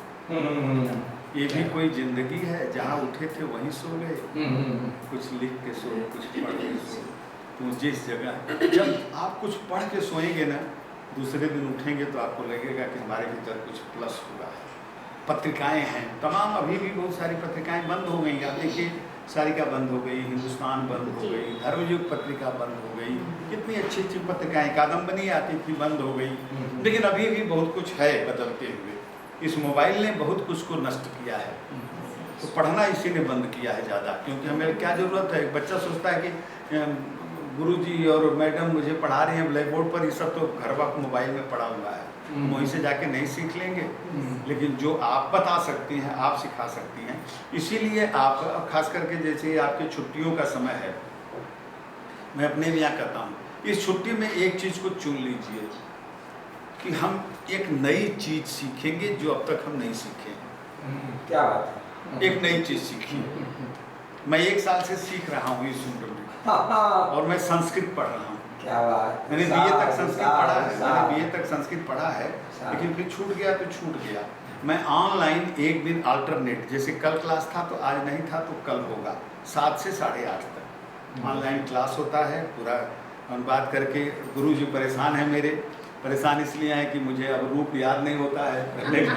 ये भी कोई जिंदगी है, जहाँ उठे थे वहीं सो गए, कुछ लिख के सो कुछ पढ़ के सो, तू जिस जगह। जब आप कुछ पढ़ के सोएंगे ना, दूसरे दिन उठेंगे तो आपको लगेगा कि हमारे भीतर कुछ प्लस हुआ है। पत्रिकाएं हैं तमाम, अभी भी बहुत सारी पत्रिकाएं बंद हो गई। आप देखिए सारिका बंद हो गई, हिंदुस्तान बंद हो गई, धर्मयुग पत्रिका बंद हो गई, कितनी अच्छी अच्छी पत्रिकाएं, कादम्बनी आती थी, बंद हो गई। लेकिन अभी भी बहुत कुछ है बदलते हुए। इस मोबाइल ने बहुत कुछ को नष्ट किया है। तो पढ़ना इसी ने बंद किया है ज़्यादा, क्योंकि हमें क्या ज़रूरत है। बच्चा सोचता है कि गुरुजी और मैडम मुझे पढ़ा रहे हैं ब्लैक बोर्ड पर, ये सब तो घर वक्त मोबाइल में पढ़ा हुआ है, वहीं से जाके नहीं सीख लेंगे। लेकिन जो आप बता सकती हैं, आप सिखा सकती हैं। इसीलिए आप खास करके जैसे आपके छुट्टियों का समय है, मैं अपने भी यहाँ कहता हूँ, इस छुट्टी में एक चीज़ को चुन लीजिए कि हम एक नई चीज़ सीखेंगे जो अब तक हम नहीं सीखे। क्या बात है, एक नई चीज़ सीखिए। मैं 1 साल से सीख रहा हूँ इस उम्र में, और मैं संस्कृत पढ़ रहा हूँ। क्या बात, मैंने बीए तक संस्कृत पढ़ा है, मैंने बीए तक संस्कृत पढ़ा है, लेकिन फिर छूट गया तो छूट गया। मैं ऑनलाइन एक दिन अल्टरनेट, जैसे कल क्लास था तो आज नहीं था तो कल होगा, 7 से 8:30 तक ऑनलाइन क्लास होता है पूरा। हम बात करके, गुरुजी परेशान है मेरे, परेशान इसलिए है कि मुझे अब रूप याद नहीं होता है करने का।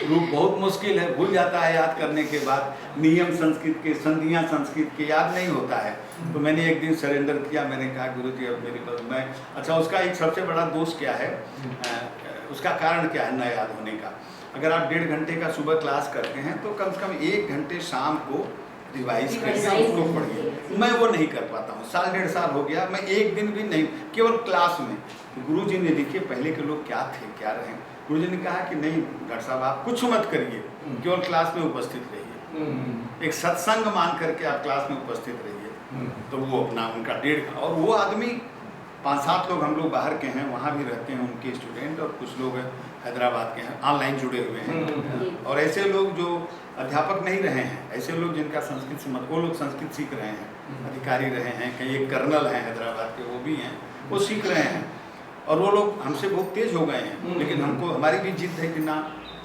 रूप बहुत मुश्किल है, भूल जाता है याद करने के बाद। नियम संस्कृत के, संधियाँ संस्कृत के याद नहीं होता है। तो मैंने एक दिन सरेंडर किया, मैंने कहा गुरुजी अब मेरी बात मैं, अच्छा उसका एक सबसे बड़ा दोष क्या है, उसका कारण क्या है न याद होने का। अगर आप 1.5 घंटे का सुबह क्लास करते हैं तो कम से कम 1 घंटे शाम को रिवाइज करके उसको पढ़िए। मैं वो नहीं कर पाता हूँ, 1.5 साल हो गया, मैं एक दिन भी नहीं, केवल क्लास में। गुरुजी ने देखिए पहले के लोग क्या थे क्या रहे। गुरुजी ने कहा कि नहीं डॉक्टर साहब आप कुछ मत करिए, केवल क्लास में उपस्थित रहिए, एक सत्संग मान करके आप क्लास में उपस्थित रहिए। तो वो अपना उनका 1.5, और वो आदमी 5-7 लोग हम लोग बाहर के हैं, वहाँ भी रहते हैं उनके स्टूडेंट, और कुछ लोग हैदराबाद के हैं, ऑनलाइन जुड़े हुए हैं। और ऐसे लोग जो अध्यापक नहीं रहे हैं, ऐसे लोग जिनका संस्कृत से वो लोग संस्कृत सीख रहे हैं, अधिकारी रहे हैं, कई एक कर्नल हैं हैदराबाद के, वो भी हैं, वो सीख रहे हैं। और वो लोग हमसे बहुत तेज हो गए हैं, लेकिन हमको, हमारी भी जिद है कि ना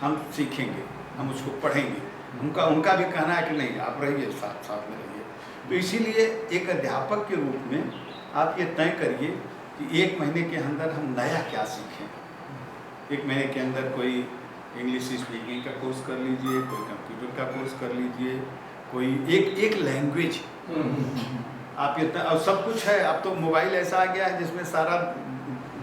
हम सीखेंगे, हम उसको पढ़ेंगे। उनका भी कहना है कि नहीं आप रहिए, साथ साथ में रहिए। तो इसीलिए एक अध्यापक के रूप में आप ये तय करिए कि 1 महीने के अंदर हम नया क्या सीखें। 1 महीने के अंदर कोई इंग्लिश स्पीकिंग का कोर्स कर लीजिए, कोई कंप्यूटर का कोर्स कर लीजिए, कोई एक लैंग्वेज आप ये, और सब कुछ है। अब तो मोबाइल ऐसा आ गया है जिसमें सारा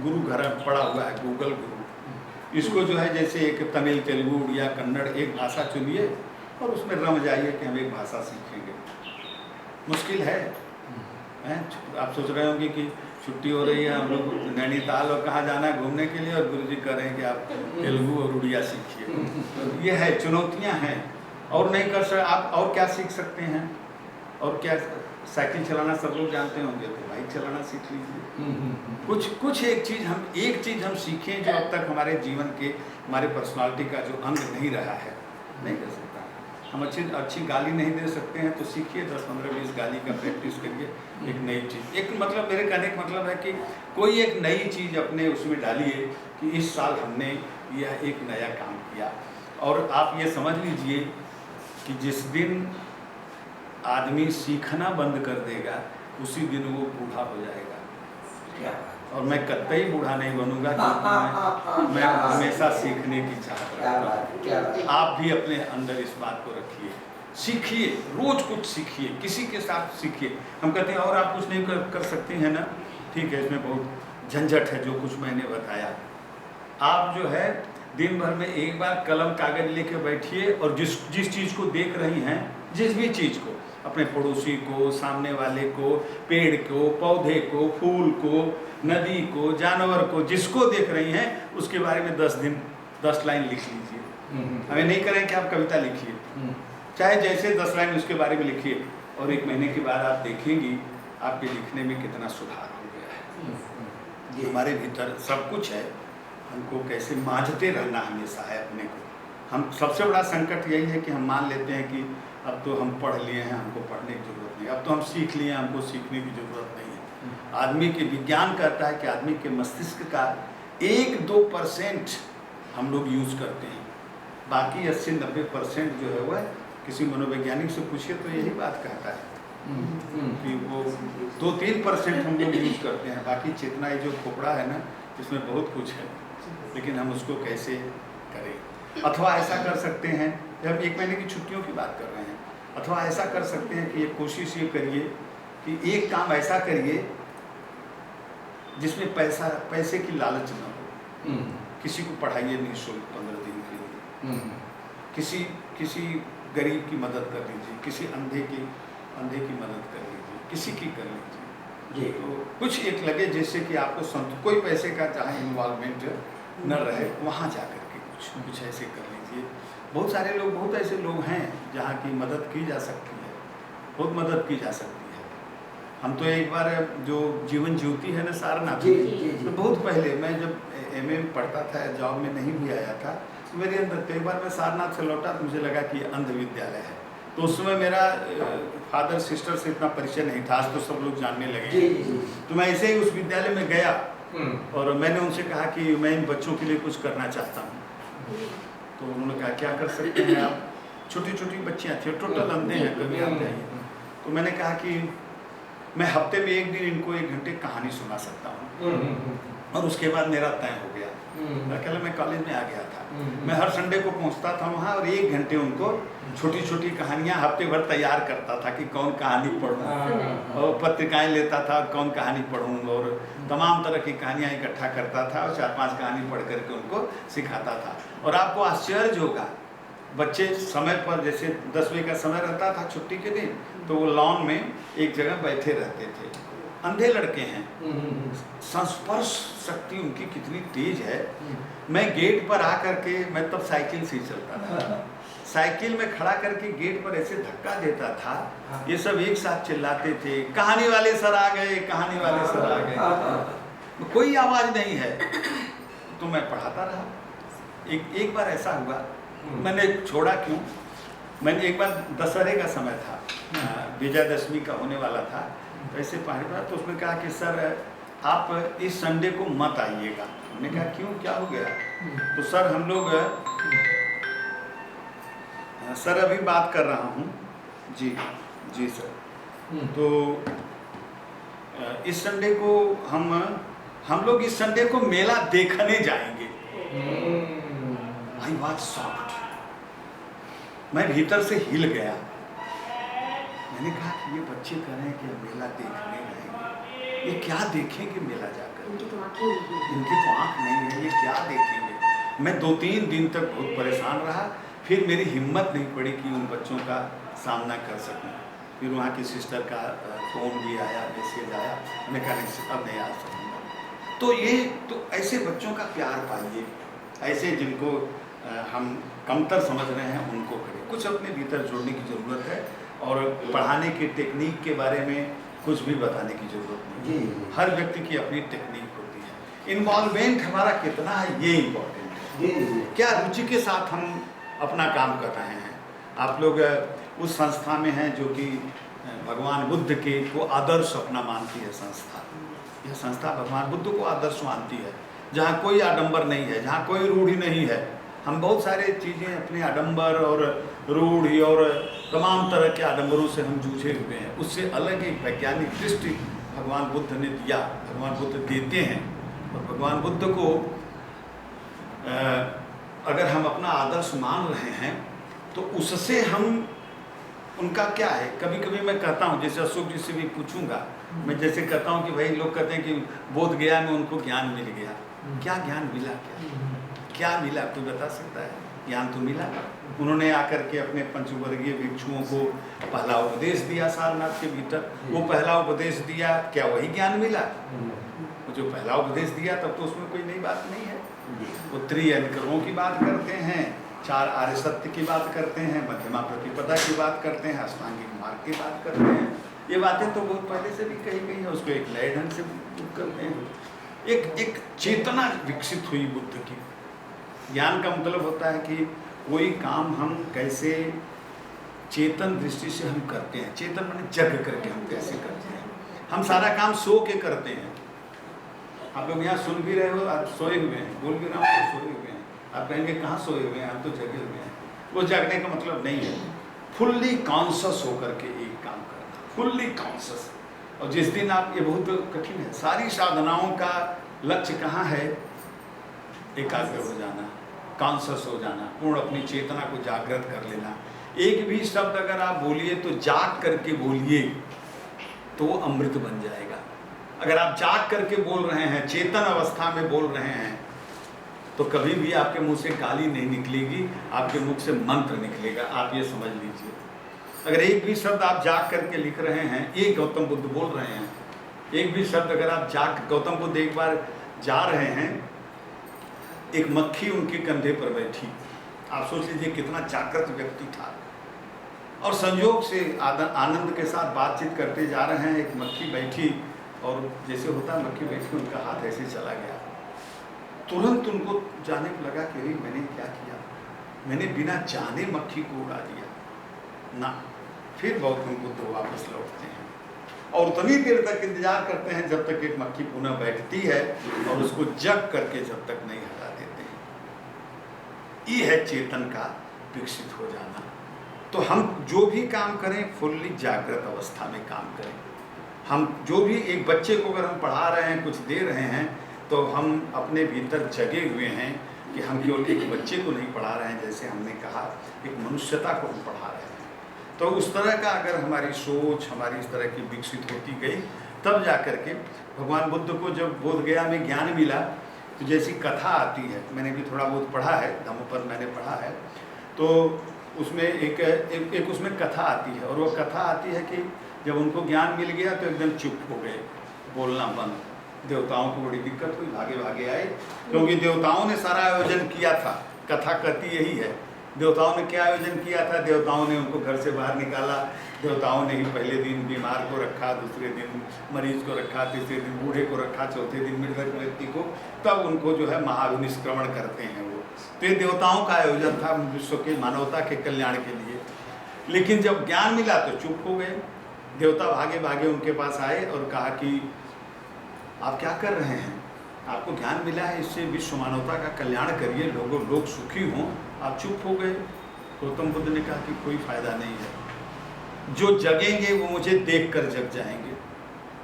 गुरु घर पड़ा हुआ है, गूगल गुरु। इसको जो है जैसे एक तमिल, तेलुगु, उड़िया, कन्नड़ एक भाषा चुनिए और उसमें रम जाइए कि हम एक भाषा सीखेंगे। मुश्किल है। आप सोच रहे होंगे कि छुट्टी हो रही है, हम लोग नैनीताल और कहाँ जाना है घूमने के लिए, और गुरुजी कह रहे हैं कि आप तेलुगु और उड़िया सीखिए। तो ये है, चुनौतियाँ हैं, और नहीं कर सकते आप। और क्या सीख सकते हैं, और क्या, साइकिल चलाना सब लोग जानते होंगे तो बाइक चलाना सीख लीजिए। कुछ एक चीज़ हम सीखें जो अब तक हमारे जीवन के, हमारे पर्सनालिटी का जो अंग नहीं रहा है, नहीं कर सकता। हम अच्छी अच्छी गाली नहीं दे सकते हैं तो सीखिए 10-15-20 गाली का प्रैक्टिस करिए एक नई चीज़। एक मतलब मेरे कहने का मतलब है कि कोई एक नई चीज़ अपने उसमें डालिए कि इस साल हमने यह एक नया काम किया। और आप ये समझ लीजिए कि जिस दिन आदमी सीखना बंद कर देगा उसी दिन वो बूढ़ा हो जाएगा। क्या और मैं कतई बूढ़ा नहीं बनूंगा क्योंकि मैं हमेशा सीखने की चाहत रखता हूँ। क्या बात। आप भी अपने अंदर इस बात को रखिए, सीखिए, रोज कुछ सीखिए, किसी के साथ सीखिए। हम कहते हैं और आप कुछ नहीं कर सकते हैं ना, ठीक है, इसमें बहुत झंझट है जो कुछ मैंने बताया। आप जो है दिन भर में एक बार कलम कागज लेके बैठिए और जिस चीज़ को देख रही हैं, जिस भी चीज़ को, अपने पड़ोसी को, सामने वाले को, पेड़ को, पौधे को, फूल को, नदी को, जानवर को, जिसको देख रही हैं उसके बारे में 10 लाइन लिख लीजिए। हमें नहीं करें कि आप कविता लिखिए, चाहे जैसे 10 लाइन उसके बारे में लिखिए और 1 महीने के बाद आप देखेंगी आपके लिखने में कितना सुधार हो गया है। हमारे भीतर सब कुछ है, हमको कैसे मांझते रहना हमेशा है अपने को। हम सबसे बड़ा संकट यही है कि हम मान लेते हैं कि अब तो हम पढ़ लिए हैं, हमको पढ़ने की जरूरत नहीं, अब तो हम सीख लिए हैं, हमको सीखने की जरूरत नहीं है। आदमी के विज्ञान कहता है कि आदमी के मस्तिष्क का 1-2% हम लोग यूज करते हैं, बाकी 80-90% जो है वह किसी मनोवैज्ञानिक से पूछिए तो यही बात कहता है कि वो 2-3% हम लोग यूज करते हैं, बाकी चेतना ये जो खोपड़ा है ना, इसमें बहुत कुछ है, लेकिन हम उसको कैसे करें। अथवा ऐसा कर सकते हैं, जब 1 महीने की छुट्टियों की बात कर रहे हैं, अथवा ऐसा कर सकते हैं कि ये कोशिश ये करिए कि एक काम ऐसा करिए जिसमें पैसे की लालच न हो। किसी को पढ़ाइए निःशुल्क 15 दिन के लिए, किसी गरीब की मदद कर लीजिए, किसी अंधे की मदद कर लीजिए, किसी की कर लीजिए। तो कुछ एक लगे जैसे कि आपको कोई पैसे का चाहे इन्वॉल्वमेंट न रहे, वहाँ जा कर के कुछ ऐसे कर लीजिए। बहुत सारे लोग, बहुत ऐसे लोग हैं जहाँ की मदद की जा सकती है, बहुत मदद की जा सकती है। हम तो एक बार जो जीवन ज्योति है ना सारनाथ, तो बहुत पहले मैं जब MA में पढ़ता था, जॉब में नहीं भी आया था, तो मेरे अंदर कई बार मैं सारनाथ से लौटा तो मुझे लगा कि अंध विद्यालय है। तो उस समय मेरा फादर सिस्टर से इतना परिचय नहीं था, आज तो सब लोग जानने लगे। तो मैं ऐसे ही उस विद्यालय में गया और मैंने उनसे कहा कि मैं इन बच्चों के लिए कुछ करना चाहता हूँ। तो उन्होंने कहा क्या कर सकते हैं आप? छोटी छोटी बच्चियाँ थी, टोटल अंधे हैं, कभी आप जाइए। तो मैंने कहा कि मैं हफ्ते में 1 दिन इनको 1 घंटे कहानी सुना सकता हूँ, और उसके बाद मेरा तय हो गया। अकेले मैं कॉलेज में आ गया था, मैं हर संडे को पहुंचता था वहाँ और 1 घंटे उनको छोटी छोटी कहानियाँ हफ्ते भर तैयार करता था कि कौन कहानी पढ़ूँ, और पत्रिकाएं लेता था कौन कहानी पढ़ूँ, और तमाम तरह की कहानियाँ इकट्ठा करता था और 4-5 कहानी पढ़ करके उनको सिखाता था। और आपको आश्चर्य होगा, बच्चे समय पर, जैसे 10 बजे का समय रहता था छुट्टी के दिन, तो वो लॉन में एक जगह बैठे रहते थे। अंधे लड़के हैं, संस्पर्श शक्ति उनकी कितनी तेज है। मैं गेट पर आकर के, मैं तब साइकिल से ही चलता था, साइकिल में खड़ा करके गेट पर ऐसे धक्का देता था, ये सब एक साथ चिल्लाते थे, कहानी वाले सर आ गए, कहानी वाले सर आ गए। कोई आवाज नहीं है, तो मैं पढ़ाता रहा। एक बार ऐसा हुआ, मैंने छोड़ा क्यों, मैंने एक बार दशहरे का समय था, विजयदशमी का होने वाला था, तो ऐसे पढ़ रहा, तो उसने कहा कि सर आप इस संडे को मत आइएगा। हमने कहा क्यों, क्या हो गया? तो सर हम लोग, सर अभी बात कर रहा हूँ जी सर, तो इस संडे को हम लोग इस संडे को मेला देखने जाएंगे। आई वाज शॉक्ड, मैं भीतर से हिल गया। मैंने कहा कि ये बच्चे कह रहे हैं कि मेला देखने जाएंगे, ये क्या देखेंगे मेला जाकर? इनकी तो आँख नहीं है, ये क्या देखेंगे? मैं 2-3 दिन तक बहुत परेशान रहा, फिर मेरी हिम्मत नहीं पड़ी कि उन बच्चों का सामना कर सकूं। फिर वहाँ की सिस्टर का फ़ोन भी आया, मैसेज आया, मैंने कहा अब नहीं आ सकूँगा। तो ये तो ऐसे बच्चों का प्यार पाइए, ऐसे जिनको हम कमतर समझ रहे हैं उनको करें। कुछ अपने भीतर जोड़ने की ज़रूरत है, और पढ़ाने की टेक्निक के बारे में कुछ भी बताने की ज़रूरत नहीं है। हर व्यक्ति की अपनी टेक्निक होती है। इन्वॉल्वमेंट हमारा कितना है ये इम्पोर्टेंट है। क्या रुचि के साथ हम अपना काम कर रहे हैं। आप लोग उस संस्था में हैं जो कि भगवान बुद्ध के को आदर्श अपना मानती है संस्था। यह संस्था भगवान बुद्ध को आदर्श मानती है, जहाँ कोई आडंबर नहीं है, जहाँ कोई रूढ़ी नहीं है। हम बहुत सारे चीज़ें अपने आडंबर और रूढ़ी और तमाम तरह के आडंबरों से हम जूझे हुए हैं। उससे अलग एक वैज्ञानिक दृष्टि भगवान बुद्ध ने दिया, भगवान बुद्ध देते हैं। और भगवान बुद्ध को अगर हम अपना आदर्श मान रहे हैं तो उससे हम उनका क्या है। कभी कभी मैं कहता हूँ, जैसे अशोक जी से भी पूछूंगा, मैं जैसे कहता हूँ कि भाई लोग कहते हैं कि बोध गया में उनको ज्ञान मिल गया। क्या ज्ञान मिला, क्या मिला, कोई बता सकता है? ज्ञान तो मिला। उन्होंने आकर के अपने पंचवर्गीय भिक्षुओं को पहला उपदेश दिया सारनाथ के भीतर। वो पहला उपदेश दिया, क्या वही ज्ञान मिला? वो जो पहला उपदेश दिया तब तो उसमें कोई नई बात नहीं है। वो त्रिअधिकरणों की बात करते हैं, 4 आर्य सत्य की बात करते हैं, मध्यमा प्रतिपदा की बात करते हैं, अष्टांगिक मार्ग की बात करते हैं। ये बातें तो बहुत पहले से भी कही गई हैं, उसको एक नए ढंग से करते हैं। एक चेतना विकसित हुई बुद्ध की। ज्ञान का मतलब होता है कि कोई काम हम कैसे चेतन दृष्टि से हम करते हैं। चेतन माने जग करके हम कैसे करते हैं। हम सारा काम सो के करते हैं। आप लोग यहाँ सुन भी रहे हो, आप सोए हुए हैं, बोल भी रहा हूँ सोए हुए हैं। आप कहेंगे कहाँ सोए हुए हैं, हम तो जगे हुए हैं। वो जगने का मतलब नहीं है, फुल्ली कॉन्शस होकर के एक काम करना, फुल्ली कॉन्शस। और जिस दिन आप, ये बहुत कठिन है, सारी साधनाओं का लक्ष्य कहाँ है? एकाग्र हो जाना, कॉन्शस हो जाना, पूर्ण अपनी चेतना को जागृत कर लेना। एक भी शब्द अगर आप बोलिए तो जाग करके बोलिए, तो वो अमृत बन जाएगा। अगर आप जाग करके बोल रहे हैं, चेतन अवस्था में बोल रहे हैं, तो कभी भी आपके मुंह से गाली नहीं निकलेगी, आपके मुख से मंत्र निकलेगा। आप ये समझ लीजिए। अगर एक भी शब्द आप जाग करके लिख रहे हैं, ये गौतम बुद्ध बोल रहे हैं, एक भी शब्द अगर आप जाग, गौतम बुद्ध एक बार जा रहे हैं, एक मक्खी उनके कंधे पर बैठी। आप सोच लीजिए कितना जागृत व्यक्ति था। और संयोग से आनंद के साथ बातचीत करते जा रहे हैं, एक मक्खी बैठी, और जैसे होता है मक्खी बैठी, उनका हाथ ऐसे चला गया। तुरंत उनको जाने को लगा कि अरे मैंने क्या किया, मैंने बिना जाने मक्खी को उड़ा दिया ना। फिर गौतम बुद्ध वापस लौटते हैं और उतनी देर तक इंतजार करते हैं जब तक एक मक्खी पुनः बैठती है, और उसको जग करके जब तक नहीं हटा देते हैं। ये है चेतन का विकसित हो जाना। तो हम जो भी काम करें, फुल्ली जागृत अवस्था में काम करें। हम जो भी, एक बच्चे को अगर हम पढ़ा रहे हैं, कुछ दे रहे हैं, तो हम अपने भीतर जगे हुए हैं कि हम केवल एक बच्चे को नहीं पढ़ा रहे हैं, जैसे हमने कहा एक मनुष्यता को हम पढ़ा रहे हैं। तो उस तरह का अगर हमारी सोच, हमारी इस तरह की विकसित होती गई, तब जा कर के भगवान बुद्ध को जब बोध गया में ज्ञान मिला, तो जैसी कथा आती है, मैंने भी थोड़ा बहुत पढ़ा है, धम्मपद मैंने पढ़ा है, तो उसमें एक उसमें कथा आती है। और वो कथा आती है कि जब उनको ज्ञान मिल गया तो एकदम चुप हो गए, बोलना बंद। देवताओं को बड़ी दिक्कत हुई, भागे भागे आए, क्योंकि देवताओं ने सारा आयोजन किया था। कथा कहती यही है, देवताओं ने क्या आयोजन किया था? देवताओं ने उनको घर से बाहर निकाला, देवताओं ने ही पहले दिन बीमार को रखा, दूसरे दिन मरीज को रखा, तीसरे दिन बूढ़े को रखा, चौथे दिन मृतक व्यक्ति को, तब उनको जो है महाभिनिष्क्रमण करते हैं वो। तो ये देवताओं का आयोजन था विश्व के मानवता के कल्याण के लिए। लेकिन जब ज्ञान मिला तो चुप हो गए। देवता भागे भागे उनके पास आए और कहा कि आप क्या कर रहे हैं? आपको ज्ञान मिला है, इससे विश्व मानवता का कल्याण करिए, लोग सुखी हों, आप चुप हो गए। गौतम बुद्ध ने कहा कि कोई फायदा नहीं है, जो जगेंगे वो मुझे देखकर जग जाएंगे,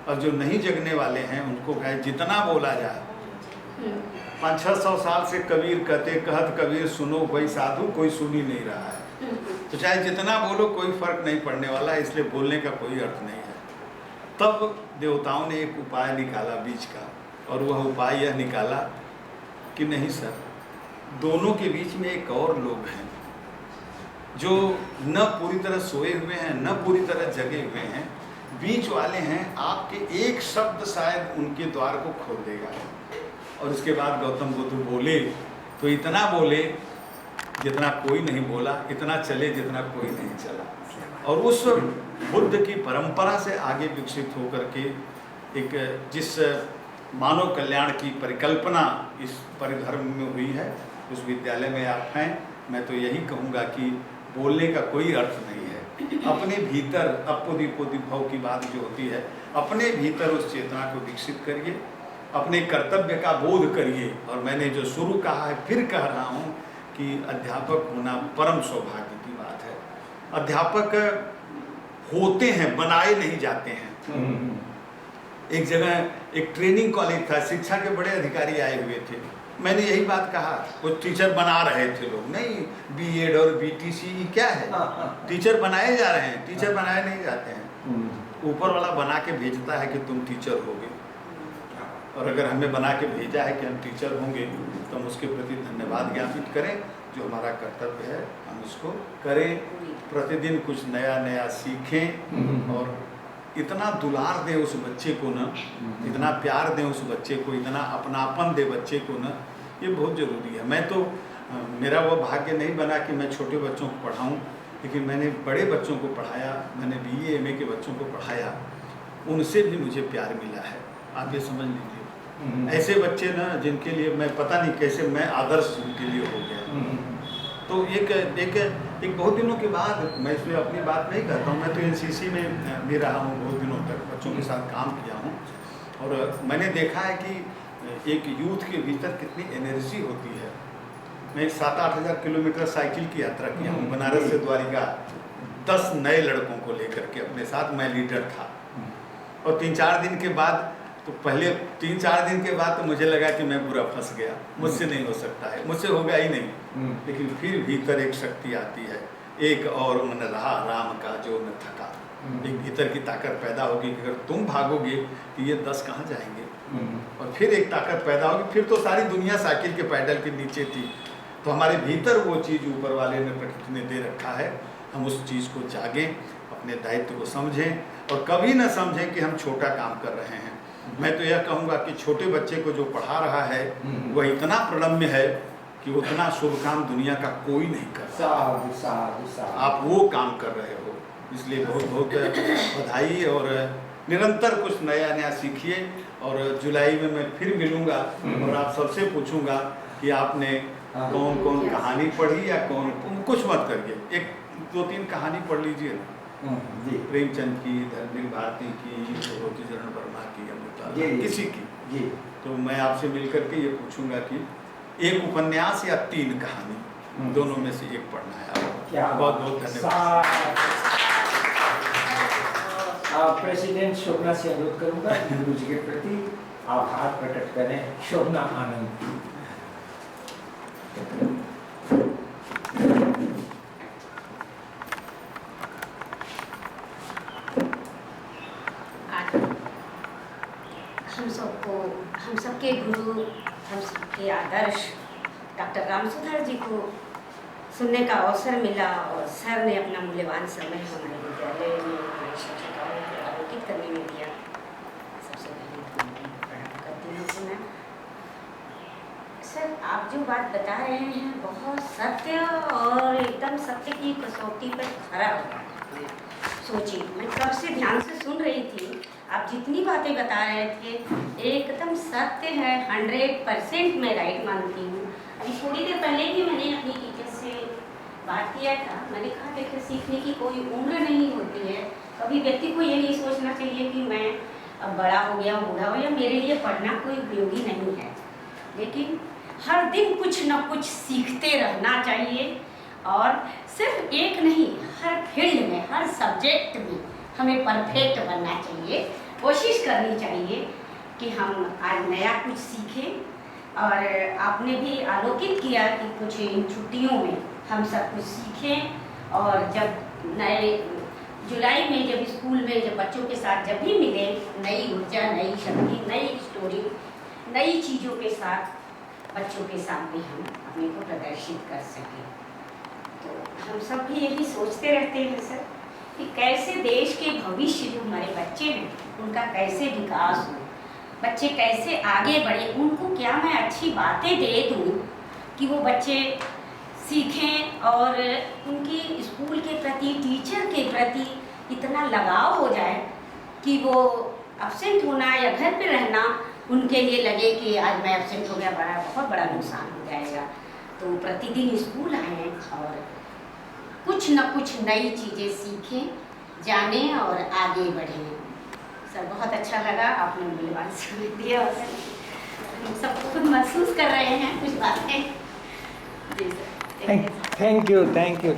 और जो नहीं जगने वाले हैं उनको कहे जितना बोला जाए। 500-600 साल से कबीर कहत कबीर सुनो कोई साधु, कोई सुन ही नहीं रहा है। तो चाहे जितना बोलो कोई फर्क नहीं पड़ने वाला है, इसलिए बोलने का कोई अर्थ नहीं है। तब देवताओं ने एक उपाय निकाला बीच का, और वह उपाय यह निकाला कि नहीं सर, दोनों के बीच में एक और लोग हैं जो न पूरी तरह सोए हुए हैं, न पूरी तरह जगे हुए हैं, बीच वाले हैं। आपके एक शब्द शायद उनके द्वार को खोल देगा। और उसके बाद गौतम बुद्ध बोले, तो इतना बोले जितना कोई नहीं बोला, इतना चले जितना कोई नहीं चला। और उस बुद्ध की परंपरा से आगे विकसित होकर के एक जिस मानव कल्याण की परिकल्पना इस परिधर्म में हुई है, उस विद्यालय में आप हैं। मैं तो यही कहूँगा कि बोलने का कोई अर्थ नहीं है। अपने भीतर अपोदिपोदि भव की बात जो होती है, अपने भीतर उस चेतना को विकसित करिए, अपने कर्तव्य का बोध करिए। और मैंने जो शुरू कहा है फिर कह रहा हूँ कि अध्यापक होना परम सौभाग्य की बात है। अध्यापक होते हैं, बनाए नहीं जाते हैं। एक जगह एक ट्रेनिंग कॉलेज था, शिक्षा के बड़े अधिकारी आए हुए थे, मैंने यही बात कहा, कुछ टीचर बना रहे थे लोग, नहीं बीएड और बीटीसी क्या है, टीचर बनाए जा रहे हैं, टीचर बनाए नहीं जाते हैं। ऊपर वाला बना के भेजता है कि तुम टीचर होगे, और अगर हमें बना के भेजा है कि हम टीचर होंगे तो हम उसके प्रति धन्यवाद ज्ञापित करें। जो हमारा कर्तव्य है हम उसको करें, प्रतिदिन कुछ नया नया सीखें और इतना दुलार दें उस बच्चे को न, इतना प्यार दें उस बच्चे को, इतना अपनापन दे बच्चे को न, ये बहुत ज़रूरी है। मैं तो मेरा वो भाग्य नहीं बना कि मैं छोटे बच्चों को पढ़ाऊँ, लेकिन मैंने बड़े बच्चों को पढ़ाया, मैंने बीए एमए के बच्चों को पढ़ाया, उनसे भी मुझे प्यार मिला है। आप ये समझ लीजिए, ऐसे बच्चे ना जिनके लिए मैं पता नहीं कैसे मैं आदर्श उनके लिए हो गया। तो एक बहुत दिनों के बाद, मैं इसमें अपनी बात नहीं कहता हूँ, मैं तो एनसीसी में भी रहा हूँ बहुत दिनों तक, बच्चों के साथ काम किया हूँ, और मैंने देखा है कि एक यूथ के भीतर कितनी एनर्जी होती है। मैं 7-8 हज़ार किलोमीटर साइकिल की यात्रा किया हूँ बनारस से द्वारिका, 10 नए लड़कों को लेकर के अपने साथ, मैं लीडर था। और 3-4 दिन के बाद, तो पहले 3-4 दिन के बाद तो मुझे लगा कि मैं पूरा फंस गया, मुझसे नहीं हो सकता है, मुझसे होगा ही नहीं। लेकिन फिर भीतर एक शक्ति आती है, एक और मन रहा राम का जो न थका, एक भीतर की ताकत पैदा होगी कि अगर तुम भागोगे तो ये 10 कहाँ जाएंगे। और फिर एक ताकत पैदा होगी, फिर तो सारी दुनिया साइकिल के पैडल के नीचे थी। तो हमारे भीतर वो चीज़ ऊपर वाले ने प्रकृति ने दे रखा है, हम उस चीज़ को जागें, अपने दायित्व को समझें, और कभी ना समझें कि हम छोटा काम कर रहे हैं। मैं तो यह कहूँगा कि छोटे बच्चे को जो पढ़ा रहा है वह इतना प्रणम्य है कि उतना शुभ काम दुनिया का कोई नहीं कर रहा। आप वो काम कर रहे हो, इसलिए बहुत बहुत बधाई, और निरंतर कुछ नया नया सीखिए। और जुलाई में मैं फिर मिलूँगा और आप सबसे पूछूंगा कि आपने कौन कौन कहानी पढ़ी, या कौन, कुछ मत करिए, 1-2-3 कहानी पढ़ लीजिए ना, प्रेमचंद की, धर्मवीर भारती की, रोटी चरण वर्मा की, अमृता, किसी की। तो मैं आपसे मिलकर के ये पूछूंगा कि एक उपन्यास या 3 कहानी, दोनों में से एक पढ़ना है आपको। बहुत बहुत धन्यवाद। प्रेसिडेंट शोभना से अनुरोध करूंगा गुरु जी के प्रति आभार प्रकट करें। शोभना आनंद। हम सबके गुरु, हम सबके आदर्श डॉक्टर रामसुधार जी को सुनने का अवसर मिला, और सर ने अपना मूल्यवान समय हमारे विद्यालय में हमारी शिक्षिकाओं को आलोकित करने में दिया। सबसे पहले प्रणाम करती हूँ मैं। सर, आप जो बात बता रहे हैं बहुत सत्य, और एकदम सत्य की कसौटी पर खरा हुआ। सोचिए, मैं कब से ध्यान से सुन रही थी, आप जितनी बातें बता रहे थे एकदम सत्य है, 100% मैं राइट मानती हूँ। अभी थोड़ी देर पहले ही मैंने अपनी टीचर से बात किया था, मैंने कहा देखिए सीखने की कोई उम्र नहीं होती है। कभी व्यक्ति को ये नहीं सोचना चाहिए कि मैं अब बड़ा हो गया, बूढ़ा हो, या मेरे लिए पढ़ना कोई उपयोगी नहीं है, लेकिन हर दिन कुछ न कुछ सीखते रहना चाहिए। और सिर्फ एक नहीं, हर फील्ड में, हर सब्जेक्ट में हमें परफेक्ट बनना चाहिए, कोशिश करनी चाहिए कि हम आज नया कुछ सीखें। और आपने भी आलोकित किया कि कुछ इन छुट्टियों में हम सब कुछ सीखें, और जब नए जुलाई में जब स्कूल में जब बच्चों के साथ जब भी मिले, नई ऊर्जा, नई शक्ति, नई स्टोरी, नई चीज़ों के साथ बच्चों के सामने हम अपने को प्रदर्शित कर सकें। तो हम सब भी यही सोचते रहते हैं सर कि कैसे देश के भविष्य जो हमारे बच्चे हैं उनका कैसे विकास हो, बच्चे कैसे आगे बढ़े, उनको क्या मैं अच्छी बातें दे दूँ कि वो बच्चे सीखें, और उनकी स्कूल के प्रति, टीचर के प्रति इतना लगाव हो जाए कि वो एब्सेंट होना या घर पे रहना उनके लिए लगे कि आज मैं एब्सेंट हो गया, बहुत बड़ा नुकसान हो जाएगा। तो प्रतिदिन स्कूल आएँ और कुछ न कुछ नई चीज़ें सीखें, जानें और आगे बढ़ें। सर बहुत अच्छा लगा, आपने मूल्यवान समय दिया और हम सब खुद महसूस कर रहे हैं कुछ बातें। जी सर, थैंक यू।